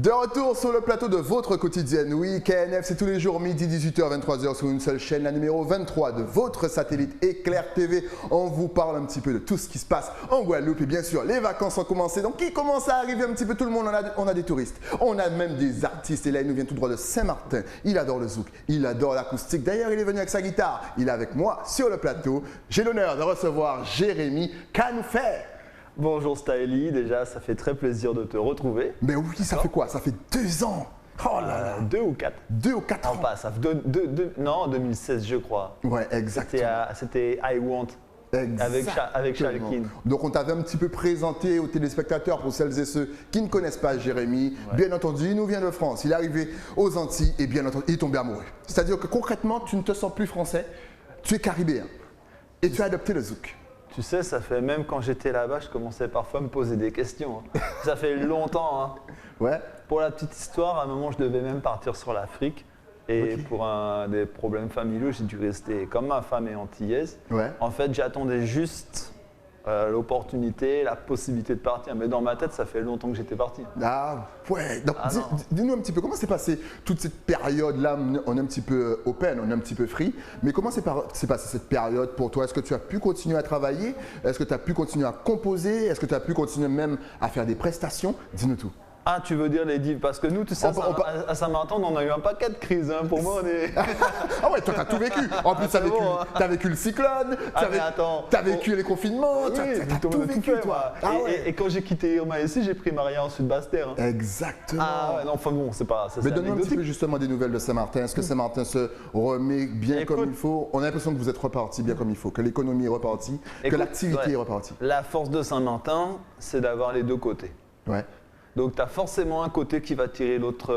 De retour sur le plateau de votre quotidienne. Oui, KNF, c'est tous les jours midi 18h, 23h sur une seule chaîne, la numéro 23 de votre satellite Éclair TV. On vous parle un petit peu de tout ce qui se passe en Guadeloupe et bien sûr, les vacances ont commencé. Donc, il commence à arriver un petit peu tout le monde. On a des touristes, on a même des artistes. Et là, il nous vient tout droit de Saint-Martin. Il adore le zouk, il adore l'acoustique. D'ailleurs, il est venu avec sa guitare. Il est avec moi sur le plateau. J'ai l'honneur de recevoir Jérémy Canoufer. Bonjour Styly, déjà ça fait très plaisir de te retrouver. Mais oui, ça fait quoi? Ça fait 2 ans. Oh là là. 2 ou 4. 2 ou 4 ans. Non, pas, ça fait non, 2016 je crois. Ouais, exactement. C'était I Want avec Shalkin. Donc on t'avait un petit peu présenté aux téléspectateurs pour celles et ceux qui ne connaissent pas Jérémy. Ouais. Bien entendu, il nous vient de France, il est arrivé aux Antilles et bien entendu, il est tombé amoureux. C'est-à-dire que concrètement, tu ne te sens plus français, tu es caribéen et tu as adopté le zouk. Tu sais, ça fait même quand j'étais là-bas, je commençais parfois à me poser des questions. Hein. Ça fait longtemps. Hein. Ouais. Pour la petite histoire, à un moment, je devais même partir sur l'Afrique. Et pour des problèmes familiaux, j'ai dû rester comme ma femme est antillaise. Ouais. En fait, j'attendais juste l'opportunité, la possibilité de partir. Mais dans ma tête, ça fait longtemps que j'étais parti. Ah ouais, donc dis-nous un petit peu, comment s'est passée toute cette période-là? On est un petit peu open, on est un petit peu free, mais comment s'est passée cette période pour toi? Est-ce que tu as pu continuer à travailler? Est-ce que tu as pu continuer à composer? Est-ce que tu as pu continuer même à faire des prestations? Dis-nous tout. Ah, tu veux dire les divs? Parce que nous, tu sais, à Saint-Martin, on a eu un paquet de crises. Hein. Pour moi, on est… Ah ouais, toi, t'as tout vécu. En plus, t'as vécu le cyclone, t'as vécu les confinements, t'as tout vécu, toi. Ah ouais. Et quand j'ai quitté Irma ici, j'ai pris Maria en Sud-Basse-Terre. Hein. Exactement. Ah ouais, non, enfin bon, c'est pas… Mais donne-nous un petit peu justement des nouvelles de Saint-Martin. Est-ce que Saint-Martin se remet bien comme il faut? On a l'impression que vous êtes reparti bien comme il faut, que l'économie est repartie, que l'activité est repartie. La force de Saint-Martin, c'est d'avoir les deux côtés. Ouais. Donc, tu as forcément un côté qui va tirer l'autre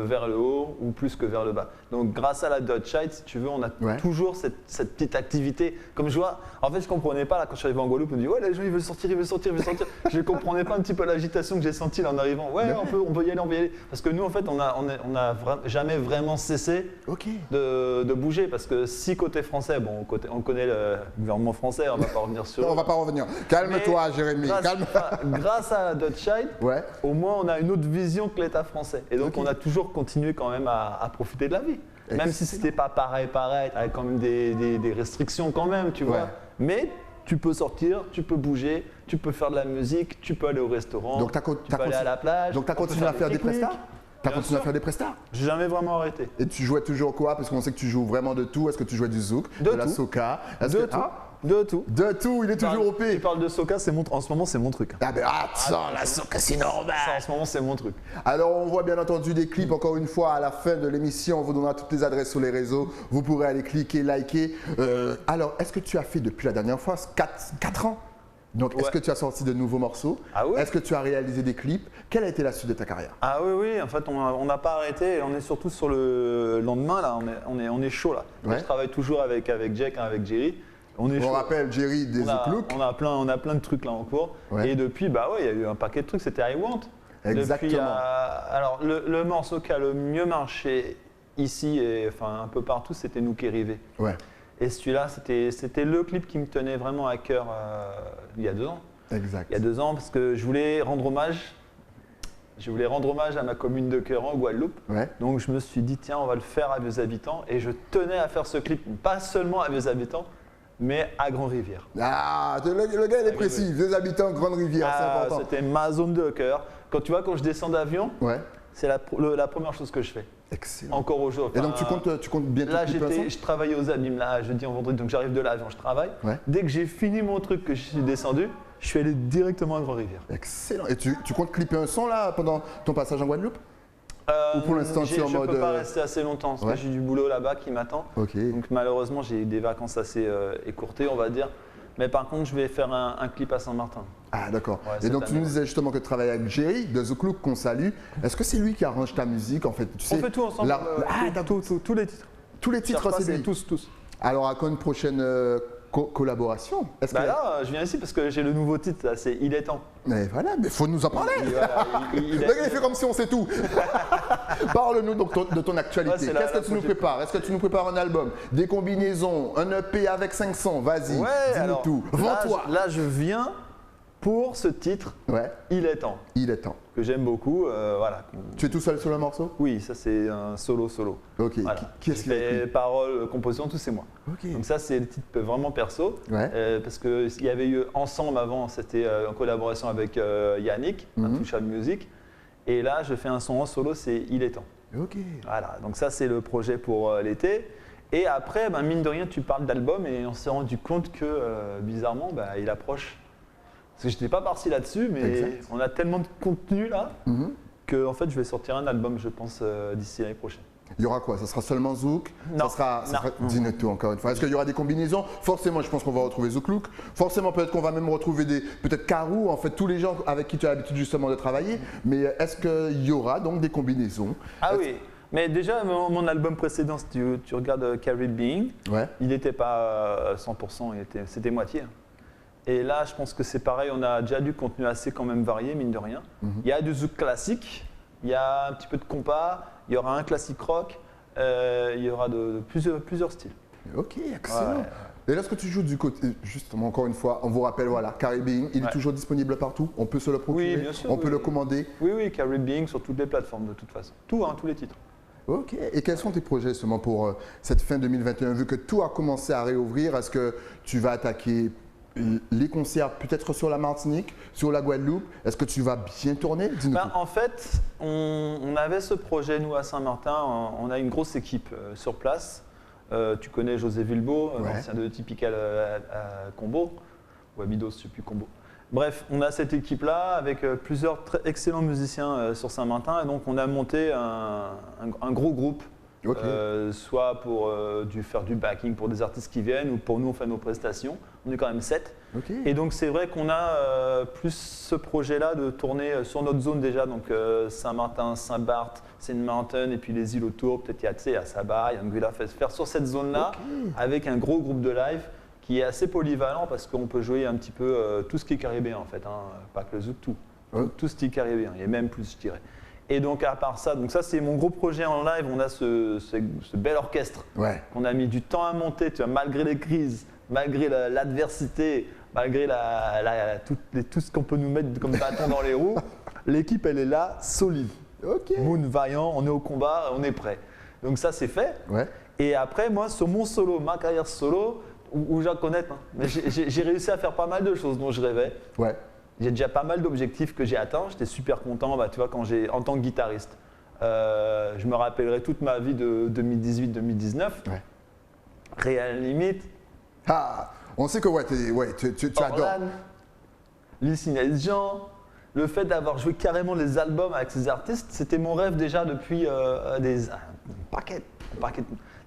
vers le haut ou plus que vers le bas. Donc, grâce à la Dutch Side, si tu veux, on a toujours cette petite activité. Comme je vois, en fait, je ne comprenais pas là, quand je suis arrivé en Guadeloupe, on me dit « Ouais, les gens, ils veulent sortir, ils veulent sortir, ils veulent sortir. » Je ne comprenais pas un petit peu l'agitation que j'ai sentie là en arrivant. « Ouais, on peut y aller, on peut y aller. » Parce que nous, en fait, on n'a jamais vraiment cessé de bouger. Parce que si côté français, bon, on connaît le gouvernement français, on ne va pas revenir sur… Non, on ne va pas revenir. Calme-toi, Jérémy. Grâce à la Dutch Side, au moins, on a une autre vision que l'État français. Et donc, on a toujours continué quand même à profiter de la vie. Même si ce n'était pas pareil, avec quand même des restrictions quand même, tu vois. Mais tu peux sortir, tu peux bouger, tu peux faire de la musique, tu peux aller au restaurant, tu peux aller à la plage. Donc, tu as continué à faire des prestats? Tu as continué à faire des prestats? J'ai jamais vraiment arrêté. Et tu jouais toujours quoi? Parce qu'on sait que tu joues vraiment de tout. Est-ce que tu jouais du zouk, de la soca? De tout. De tout, il est toujours OP. Tu parles de soca, en ce moment c'est mon truc. Ah ben attends, la soca c'est normal. Ça, en ce moment c'est mon truc. Alors on voit bien entendu des clips, encore une fois à la fin de l'émission, on vous donnera toutes les adresses sur les réseaux, vous pourrez aller cliquer, liker. Alors est-ce que tu as fait depuis la dernière fois 4 ans? Donc est-ce que tu as sorti de nouveaux morceaux? Ah oui. Est-ce que tu as réalisé des clips? Quelle a été la suite de ta carrière? Ah oui, en fait on n'a pas arrêté, on est surtout sur le lendemain là, on est chaud là. Je travaille toujours avec Jack, avec Jerry. On rappelle Jerry des Zouk Look. On a plein de trucs là en cours. Et depuis, il y a eu un paquet de trucs, c'était I Want. Exactement. Depuis, alors le morceau qui a le mieux marché ici et enfin un peu partout, c'était Nous qui Rivé. Ouais. Et celui-là, c'était le clip qui me tenait vraiment à cœur il y a 2 ans. Exact. Il y a 2 ans parce que je voulais rendre hommage. À ma commune de Queyran, en Guadeloupe. Ouais. Donc je me suis dit, tiens, on va le faire à Vieux Habitants. Et je tenais à faire ce clip, pas seulement à Vieux Habitants, mais à Grande-Rivière. Ah, le gars il est précis, Vieux Habitants, Grande-Rivière, c'est important. C'était ma zone de cœur. Quand je descends d'avion, c'est la première chose que je fais. Excellent. Encore aujourd'hui. Et donc tu comptes bientôt là, je travaillais aux Abîmes, là, jeudi en vendredi, donc j'arrive de l'avion, je travaille. Ouais. Dès que j'ai fini mon truc, que je suis descendu, je suis allé directement à Grande-Rivière. Excellent. Et tu comptes clipper un son là pendant ton passage en Guadeloupe? Ou pour l'instant tu es en mode… Je ne peux pas rester assez longtemps parce que j'ai du boulot là-bas qui m'attend. Donc malheureusement j'ai eu des vacances assez écourtées on va dire. Mais par contre je vais faire un clip à Saint-Martin. Ah d'accord. Et donc tu nous disais justement que tu travailles avec Jerry de Zouk Look qu'on salue. Est-ce que c'est lui qui arrange ta musique en fait? On fait tout ensemble. Tous les titres. Tous les titres c'est lui? Tous. Alors à quand une prochaine collaboration? Là, je viens ici parce que j'ai le nouveau titre, c'est Il est temps. Mais voilà, mais faut nous en parler. Le gars, il fait comme si on sait tout. Parle-nous donc de ton actualité. Qu'est-ce que tu nous prépares? Est-ce que tu nous prépares un album, des combinaisons, un EP avec 500? Vas-y, dis-nous tout. Vends-toi. Là, je viens pour ce titre, Ouais, Il est temps, il est temps. que j'aime beaucoup. Voilà. Tu es tout seul sur le morceau? Oui, ça c'est un solo. Ok, Voilà. qui est-ce qui l'a écrit? Paroles, composition, tout c'est moi. Ok. Donc ça c'est le titre vraiment perso. Ouais. Parce qu'il y avait eu Ensemble avant, c'était en collaboration avec Yannick, Intouchable Music. Et là je fais un son en solo, c'est Il est temps. Ok. Voilà, donc ça c'est le projet pour l'été. Et après, mine de rien, tu parles d'album et on s'est rendu compte que bizarrement, il approche. Parce que j'étais pas parti là-dessus, mais Exact. on a tellement de contenu là Mhm. que en fait, je vais sortir un album, je pense, d'ici l'année prochaine. Il y aura quoi? Ça sera seulement Zouk? Non. Ça sera... Dis-nous tout encore une fois. Est-ce qu'il y aura des combinaisons? Forcément, je pense qu'on va retrouver Zouk Look. Forcément, peut-être qu'on va même retrouver peut-être Karou, en fait, tous les gens avec qui tu as l'habitude justement de travailler. Mais est-ce qu'il y aura donc des combinaisons? Ah oui, mais déjà, mon album précédent, si tu regardes Carried Being, Ouais. il n'était pas 100%, c'était moitié. Et là, je pense que c'est pareil, on a déjà du contenu assez quand même varié, mine de rien. Il y a du zouk classique, il y a un petit peu de compas, il y aura un classique rock, il y aura de plusieurs styles. Ok, excellent. Ouais. Et lorsque tu joues du côté, justement, encore une fois, on vous rappelle, voilà, Caribbean, il est toujours disponible partout, on peut se le procurer, Oui, bien sûr, on peut le commander. Oui, Carried Being sur toutes les plateformes de toute façon. Tous les titres. Ok, et quels sont tes projets justement pour cette fin 2021? Vu que tout a commencé à réouvrir, est-ce que tu vas attaquer les concerts peut-être sur la Martinique, sur la Guadeloupe? Est-ce que tu vas bien tourner? Dis-nous tout. En fait, on avait ce projet, nous, à Saint-Martin, on a une grosse équipe sur place. Tu connais José Vilbeau, l'ancien de Typical à Combo, ou à Midos, je ne sais plus, Combo. Bref, on a cette équipe-là avec plusieurs très excellents musiciens sur Saint-Martin, et donc on a monté un gros groupe, soit pour faire du backing pour des artistes qui viennent, ou pour nous on fait nos prestations. On est quand même 7. Et donc c'est vrai qu'on a plus ce projet-là de tourner sur notre zone déjà, donc Saint-Martin, Saint-Barth, Saint-Martin, et puis les îles autour, peut-être il y a Saba, il y a Anguilla, faire sur cette zone-là, avec un gros groupe de live qui est assez polyvalent parce qu'on peut jouer un petit peu tout ce qui est caribéen en fait, pas que le zouk, tout ce qui est caribéen, et même plus je dirais. Et donc à part ça, donc ça c'est mon gros projet en live, on a ce bel orchestre qu'on a mis du temps à monter, tu vois, malgré les crises, malgré l'adversité, malgré tout ce qu'on peut nous mettre comme bâton dans les roues, l'équipe elle est là, solide. Moon vaillant, on est au combat, on est prêt. Donc ça c'est fait. Et après moi sur mon solo, ma carrière solo, où j'en connais, mais j'ai réussi à faire pas mal de choses dont je rêvais. J'ai déjà pas mal d'objectifs que j'ai atteints. J'étais super content, tu vois, en tant que guitariste. Je me rappellerai toute ma vie de 2018-2019. Réal Limite. Ah, on sait que tu adores. Lysinès Jean. Le fait d'avoir joué carrément les albums avec ces artistes, c'était mon rêve déjà depuis un paquet.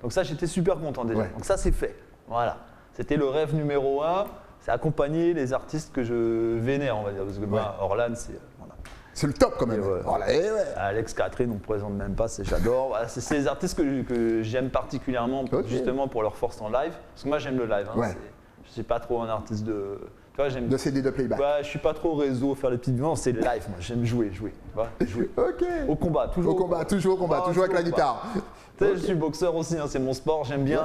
Donc ça, j'étais super content déjà. Donc ça, c'est fait. Voilà. C'était le rêve numéro 1. C'est accompagner les artistes que je vénère, on va dire. Parce que Orlan, c'est. Voilà. C'est le top quand même. Alex Catherine, on ne présente même pas, j'adore. Voilà, c'est les artistes que j'aime particulièrement, justement pour leur force en live. Parce que moi, j'aime le live. Je ne suis pas trop un artiste de. Tu vois, de CD de playback. Je ne suis pas trop réseau, faire les petites vidéos, c'est le live. Moi, j'aime jouer. Tu vois, jouer. Au combat, toujours. Toujours au combat, toujours avec la guitare. Je suis boxeur aussi, c'est mon sport, j'aime bien.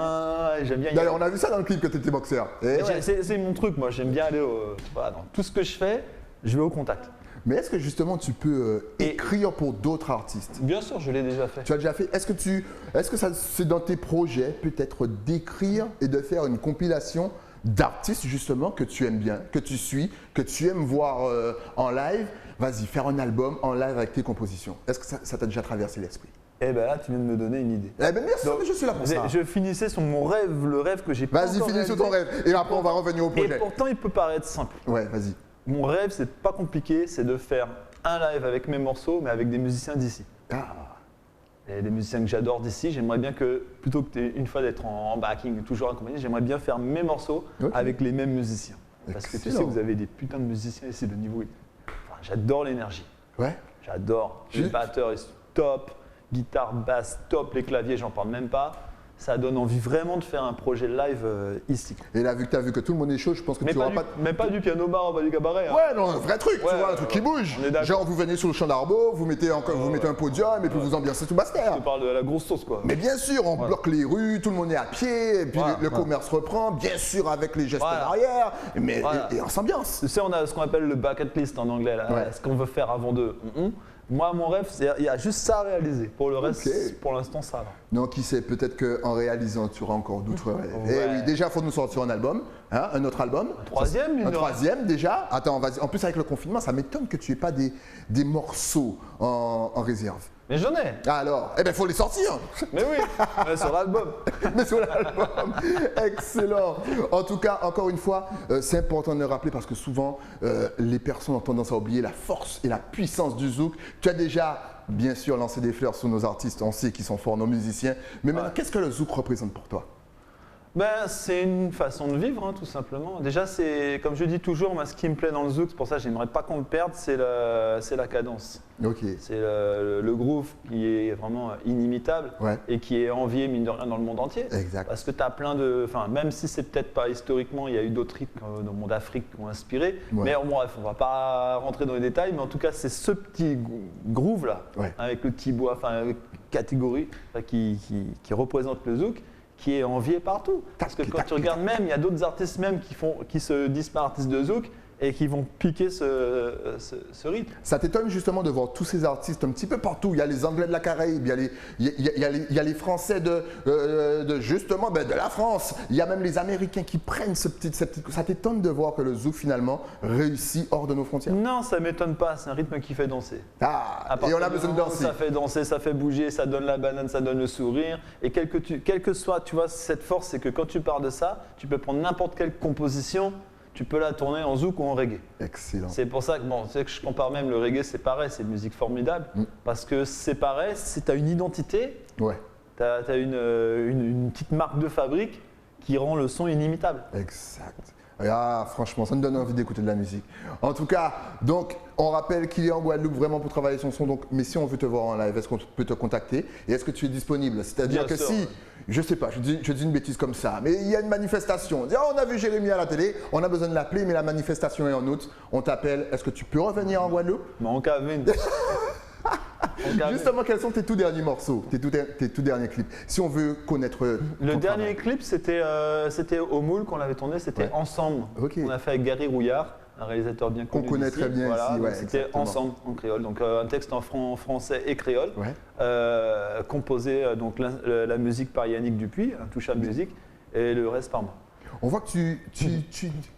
D'ailleurs, on a vu ça dans le clip que tu étais boxeur. C'est mon truc, moi, j'aime bien aller dans tout ce que je fais, je vais au contact. Mais est-ce que justement tu peux écrire pour d'autres artistes? Bien sûr, je l'ai déjà fait. Tu as déjà fait. Est-ce que ça c'est dans tes projets peut-être d'écrire et de faire une compilation d'artistes justement que tu aimes bien, que tu suis, que tu aimes voir en live? Vas-y, faire un album en live avec tes compositions. Est-ce que ça t'a déjà traversé l'esprit? Eh bien là, tu viens de me donner une idée. Eh bien bien sûr, je suis là pour ça. Je finissais sur mon rêve, le rêve que j'ai pas Vas-y, finis sur ton rêve. Et après, on va revenir au projet. Et pourtant, il peut paraître simple. Ouais, vas-y. Mon rêve, c'est pas compliqué, c'est de faire un live avec mes morceaux, mais avec des musiciens d'ici. Et des musiciens que j'adore d'ici, j'aimerais bien que, plutôt que une fois d'être en backing, toujours accompagné, j'aimerais bien faire mes morceaux avec les mêmes musiciens. Parce que tu sais, vous avez des putains de musiciens ici de niveau. Enfin, j'adore l'énergie. J'adore. Les batteurs, ils sont top. Guitare, basse, top. Les claviers, j'en parle même pas. ça donne envie vraiment de faire un projet live ici. Et là, vu que tu as vu que tout le monde est chaud, je pense que tu n'auras pas. Mais pas du piano bar ou pas du cabaret. Hein. Ouais, non, un vrai truc, tu Ouais, vois, un truc qui bouge. Genre, vous venez sur le champ d'Arbeau, vous mettez un podium et puis vous ambiancez tout Basse-Terre. Je te parle de la grosse sauce, quoi. Mais bien sûr, on bloque les rues, tout le monde est à pied, et puis le commerce reprend, bien sûr avec les gestes barrières, mais et on s'ambiance. Tu sais, on a ce qu'on appelle le bucket list en anglais, là, ce qu'on veut faire avant de. Moi, mon rêve, il y a juste ça à réaliser. Pour le reste, pour l'instant, ça va. Non, qui sait, peut-être qu'en réalisant, tu auras encore d'autres rêves. Et oui, déjà, il faut nous sortir un album, hein, un autre album. Un troisième déjà. Attends, vas-y. En plus, avec le confinement, ça m'étonne que tu n'aies pas des morceaux en réserve. Mais j'en ai. Alors, eh bien, il faut les sortir. Mais oui, mais sur l'album. Mais sur l'album. Excellent. En tout cas, encore une fois, c'est important de le rappeler parce que souvent, les personnes ont tendance à oublier la force et la puissance du zouk. Tu as déjà, bien sûr, lancé des fleurs sur nos artistes. On sait qu'ils sont forts, nos musiciens. Mais maintenant, qu'est-ce que le zouk représente pour toi? C'est une façon de vivre, hein, tout simplement. Déjà, c'est comme je dis toujours, moi, ce qui me plaît dans le zouk, c'est pour ça que j'aimerais pas qu'on le perde, c'est la cadence. Okay. C'est le groove qui est vraiment inimitable et qui est envié, mine de rien, dans le monde entier. Exact. Parce que tu as plein de... Enfin, même si c'est peut-être pas historiquement, il y a eu d'autres rythmes dans le monde d'Afrique qui ont inspiré. Mais bref, on va pas rentrer dans les détails, mais en tout cas, c'est ce petit groove-là, avec le tibois, enfin, catégorie, qui représente le zouk, qui est envié partout. Parce que quand tu regardes même, il y a d'autres artistes même qui se disent pas artistes de zouk et qui vont piquer ce rythme. Ça t'étonne justement de voir tous ces artistes un petit peu partout. Il y a les Anglais de la Caraïbe, il y a les Français de la France. Il y a même les Américains qui prennent ce petit... Ça t'étonne de voir que le zouk finalement réussit hors de nos frontières? Non, ça m'étonne pas. C'est un rythme qui fait danser. Et on a besoin de danser. Ça fait danser, ça fait bouger, ça donne la banane, ça donne le sourire. Et quel que soit, tu vois, cette force, c'est que quand tu pars de ça, tu peux prendre n'importe quelle composition, tu peux la tourner en zouk ou en reggae. Excellent. C'est pour ça que, tu sais que je compare même le reggae, c'est pareil, c'est une musique formidable. Parce que c'est pareil, si tu as une identité, tu as une petite marque de fabrique qui rend le son inimitable. Exact. Franchement, ça me donne envie d'écouter de la musique. En tout cas, donc, on rappelle qu'il est en Guadeloupe vraiment pour travailler son son. Donc, mais si on veut te voir en live, est-ce qu'on peut te contacter? Et est-ce que tu es disponible? C'est-à-dire que si, je sais pas, je dis une bêtise comme ça, mais il y a une manifestation. On a vu Jérémy à la télé, on a besoin de l'appeler, mais la manifestation est en août. On t'appelle. Est-ce que tu peux revenir en Guadeloupe? En cabine. Justement, quels sont tes tout derniers morceaux, tes tout derniers clips? Si on veut connaître. Le dernier clip, c'était au Moule qu'on l'avait tourné, c'était Ensemble. On a fait avec Gary Rouillard, un réalisateur bien connu. On connaît très bien ici. C'était Ensemble en créole, donc un texte en français et créole, composé donc la musique par Yannick Dupuis, Toucha Musique, et le reste par moi. On voit que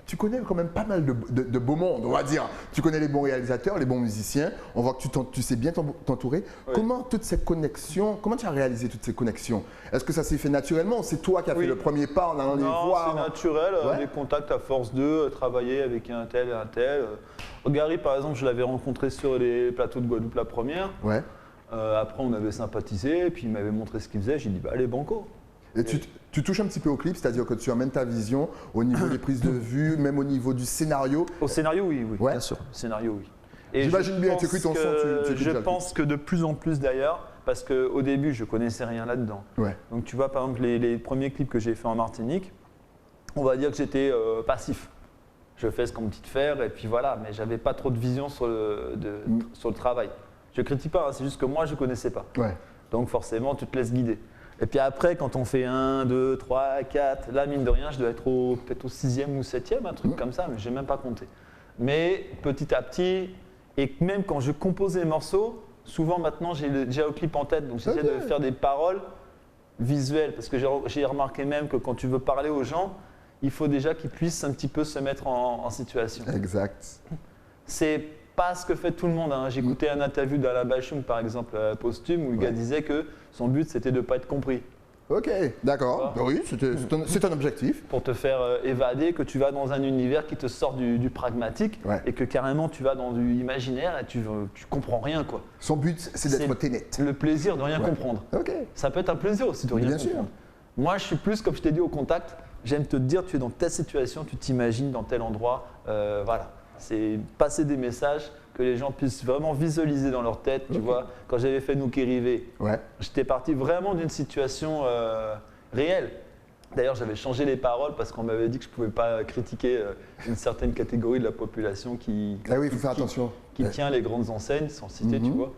tu connais quand même pas mal de beau monde, on va dire. Tu connais les bons réalisateurs, les bons musiciens. On voit que tu sais bien t'entourer. Comment toute cette connexion, comment tu as réalisé toutes ces connexions? Est-ce que ça s'est fait naturellement? C'est toi qui as fait le premier pas en allant les voir? Non, c'est naturel. Les contacts à force de travailler avec un tel et un tel. Gary, par exemple, je l'avais rencontré sur les plateaux de Guadeloupe la première. Après, on avait sympathisé, puis il m'avait montré ce qu'il faisait. J'ai dit, allez, banco. Et tu touches un petit peu au clip, c'est-à-dire que tu amènes ta vision au niveau des prises de vue, même au niveau du scénario. Au scénario, oui, bien sûr. Scénario, oui. J'imagine bien que tu écoutes ton son, je pense que de plus en plus d'ailleurs, parce qu'au début, je connaissais rien là-dedans. Donc tu vois, par exemple, les premiers clips que j'ai fait en Martinique, on va dire que j'étais passif. Je fais ce qu'on me dit de faire et puis voilà, mais j'avais pas trop de vision sur le travail. Je critique pas, c'est juste que moi, je connaissais pas. Donc forcément, tu te laisses guider. Et puis après, quand on fait 1, 2, 3, 4, là, mine de rien, je dois être peut-être au 6e ou 7e, un truc comme ça, mais je n'ai même pas compté. Mais petit à petit, et même quand je compose les morceaux, souvent maintenant, j'ai déjà le clip en tête, donc j'essaie de faire des paroles visuelles, parce que j'ai remarqué même que quand tu veux parler aux gens, il faut déjà qu'ils puissent un petit peu se mettre en situation. Exact. C'est pas ce que fait tout le monde. J'écoutais un interview d'Alain Bachung, par exemple, posthume, où le gars disait que son but, c'était de ne pas être compris. Ok, d'accord. Oui, c'est un objectif. Pour te faire évader, que tu vas dans un univers qui te sort du pragmatique et que carrément tu vas dans du imaginaire et tu comprends rien, quoi. Son but, c'est d'être ténètre. Le plaisir de rien comprendre. Ça peut être un plaisir aussi de rien comprendre. Sûr. Moi, je suis plus, comme je t'ai dit, au contact. J'aime te dire, tu es dans telle situation, tu t'imagines dans tel endroit. Voilà. C'est passer des messages que les gens puissent vraiment visualiser dans leur tête. Tu vois, quand j'avais fait Nous qui Rivé, j'étais parti vraiment d'une situation réel. D'ailleurs, j'avais changé les paroles parce qu'on m'avait dit que je ne pouvais pas critiquer une certaine catégorie de la population qui attention. Qui tient les grandes enseignes, sans citer, tu vois.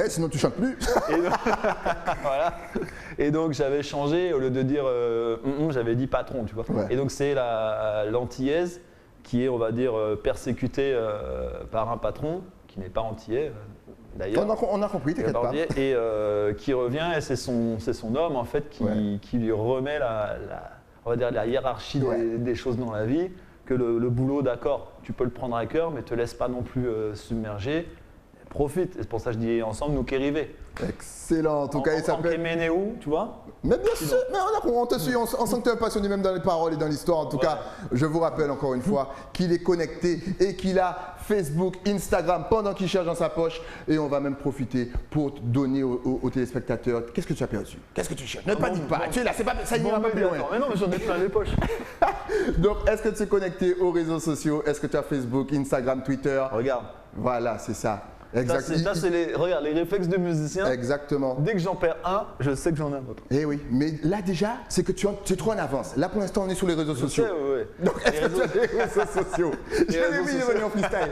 Sinon tu chantes plus. Voilà. Et donc j'avais changé, au lieu de dire j'avais dit patron, tu vois. Ouais. Et donc c'est l'antillaise qui est, on va dire, persécutée par un patron qui n'est pas antillais d'ailleurs. On a compris, t'inquiète pas. Et qui revient, et c'est son homme en fait qui lui remet on va dire, la hiérarchie des choses dans la vie, que le boulot, d'accord, tu peux le prendre à cœur, mais te laisse pas non plus submerger. Profite, c'est pour ça que je dis ensemble, nous qu'ériver. Excellent, en tout cas, il s'appelle. Tu vois. Mais bien sûr, mais on te suit, on sent que tu es passionné même dans les paroles et dans l'histoire. En tout cas, je vous rappelle encore une fois qu'il est connecté et qu'il a Facebook, Instagram pendant qu'il cherche dans sa poche. Et on va même profiter pour donner aux téléspectateurs. Qu'est-ce que tu as perdu? Qu'est-ce que tu cherches? Ne panique pas, tu es là, c'est pas, ça ira pas plus loin. Mais non, mais j'en ai plein les poches. Donc, est-ce que tu es connecté aux réseaux sociaux? Est-ce que tu as Facebook, Instagram, Twitter? Regarde. Voilà, c'est ça. Exactement. Ça, c'est regarde, les réflexes de musicien. Exactement. Dès que j'en perds un, je sais que j'en ai un autre. Eh oui, mais là déjà, c'est que tu es trop en avance. Là pour l'instant, on est sur les réseaux sociaux. Ouais. Donc, est-ce que tu as les réseaux sociaux? Je l'ai mis, il est venu en freestyle.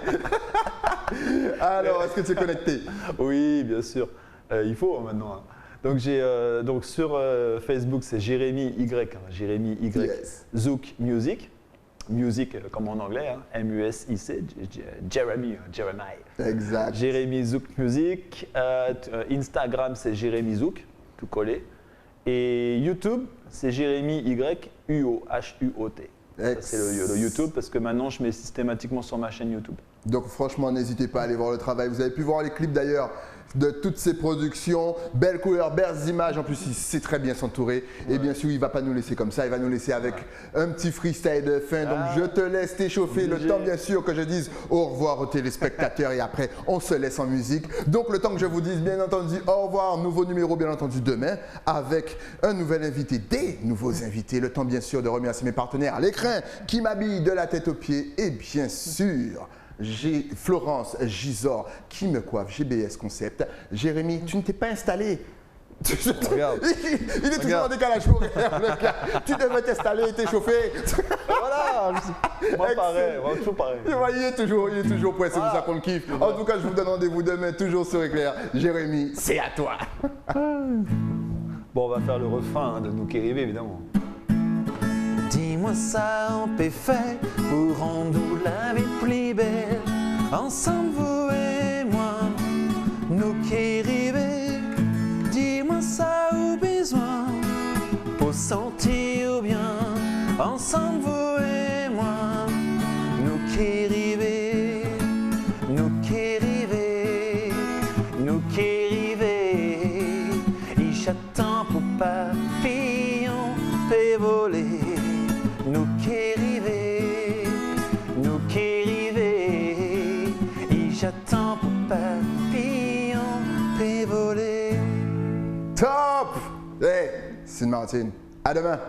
Alors, est-ce que tu es connecté? Oui, bien sûr. Il faut maintenant. Donc, donc sur Facebook, c'est Jérémy Y, Jérémy Y, Zouk Music. Music comme en anglais, M-U-S-I-C, Jeremy. Exact. Jérémy Zouk Music. Instagram, c'est Jérémy Zouk, tout collé. Et YouTube, c'est Jérémy Y, U-O-H-U-O-T. C'est le YouTube parce que maintenant, je mets systématiquement sur ma chaîne YouTube. Donc franchement, n'hésitez pas à aller voir le travail. Vous avez pu voir les clips d'ailleurs de toutes ces productions. Belles couleurs, belles images. En plus, il sait très bien s'entourer. Et bien sûr, il ne va pas nous laisser comme ça. Il va nous laisser avec un petit freestyle de fin. Donc je te laisse t'échauffer. Le temps, bien sûr, que je dise au revoir aux téléspectateurs. Et après, on se laisse en musique. Donc le temps que je vous dise, bien entendu, au revoir. Nouveau numéro, bien entendu, demain. Avec un nouvel invité, des nouveaux invités. Le temps, bien sûr, de remercier mes partenaires. L'écrin qui m'habille de la tête aux pieds. Et bien sûr, j'ai Florence Gisors qui me coiffe, GBS Concept. Jérémy, tu ne t'es pas installé. Regarde. Il est toujours en décalage horaire, le gars. Tu devais t'installer et t'échauffer. Voilà. Moi, pareil. Moi, toujours pareil. Il est toujours prêt, c'est pour ça qu'on le kiffe. En tout cas, je vous donne rendez-vous demain, toujours sur Éclair. Jérémy, c'est à toi. Bon, on va faire le refrain de Nous qui rêver, évidemment. Dis-moi ça, on peut faire pour rendre la vie plus belle. Ensemble, vous et moi, nous qui rêver. Dis-moi ça au besoin pour sentir bien. Ensemble, vous et moi, nous qui rêver. Nous qui rêver. Nous qui rêver. Et j'attends pour papillon peut voler. Nous qui rêver, et j'attends pour papillon peut voler. Top! Hey, c'est Martine. À demain.